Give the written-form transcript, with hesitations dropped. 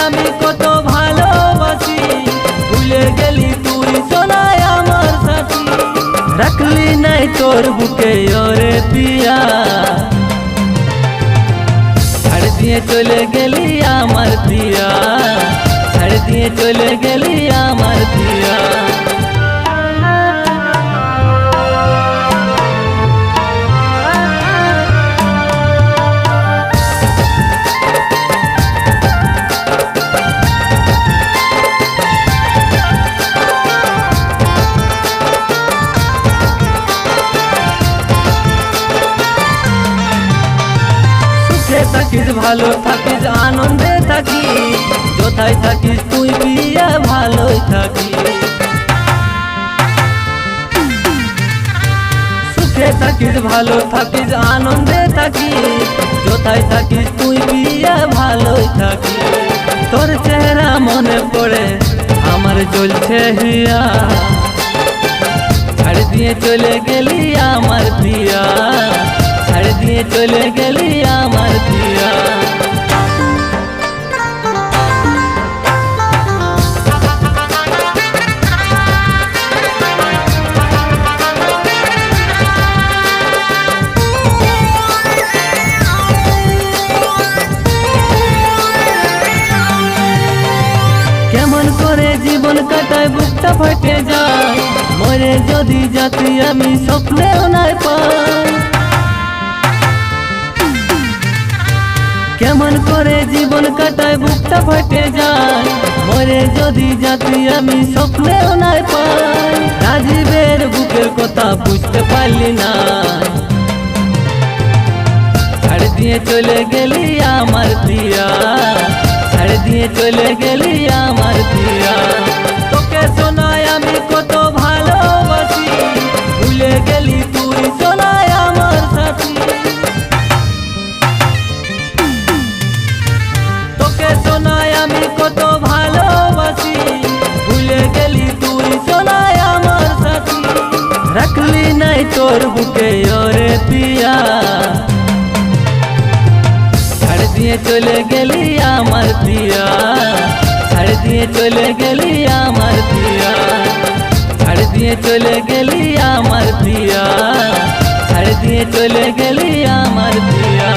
আমি কত ভালোবাসি, ভুলে গেলি তুই সোনায় আমার সাথী। রাখলি নাই তোর বুকে ওরে পিয়া, ছাড় দিয়ে চলে গেলি আমার পিয়া, ছাড় দিয়ে চলে গেলি আমার পিয়া। থাকিস ভালো থাকিস আনন্দে থাকি, কোথায় থাকিস তুই পিয়া ভালোই থাকি। সুখে থাকিস ভালো থাকিস আনন্দে থাকি, কোথায় থাকিস তুই পিয়া ভালোই থাকি। তোর চেহারা মনে পড়ে আমার জ্বলছে হিয়া, ছাড় দিয়ে চলে গেলি আমার পিয়া, ছাড় দিয়ে চলে গেলি আমার পিয়া। কেমন করে জীবন কাটায় বুকটা ফেটে যায়, মরে যদি জাতি আমি স্বপ্নেও নাই পাই। কেমন করে জীবন কাটায় বুকটা ফেটে যায়, মরে যদি জাতি আমি স্বপ্নেও নাই পাই। রাজীবের বুকের কথা বুঝতে পারলি না, ছাড় দিয়ে চলে গেলি আমার পিয়া, ছাড় দিয়ে চলে গেলি আমার পিয়া। তোকে শোনায় আমি কত ভালোবাসি, ভুলে গেলি তুই শোনায় আমার সাথী। তোকে শোনায় আমি কত ভালোবাসি, ভুলে গেলি তুই শোনায় আমার সাথী। রাখলি নাই তোর বুকে ওরে পিয়া, ছাড় দিয়ে চলে গেলি আমার পিয়া, ছাড় দিয়ে চলে গেলি আমার পিয়া, ছাড় দিয়ে চলে গেলি আমার পিয়া, ছাড় দিয়ে চলে গেলি আমার পিয়া।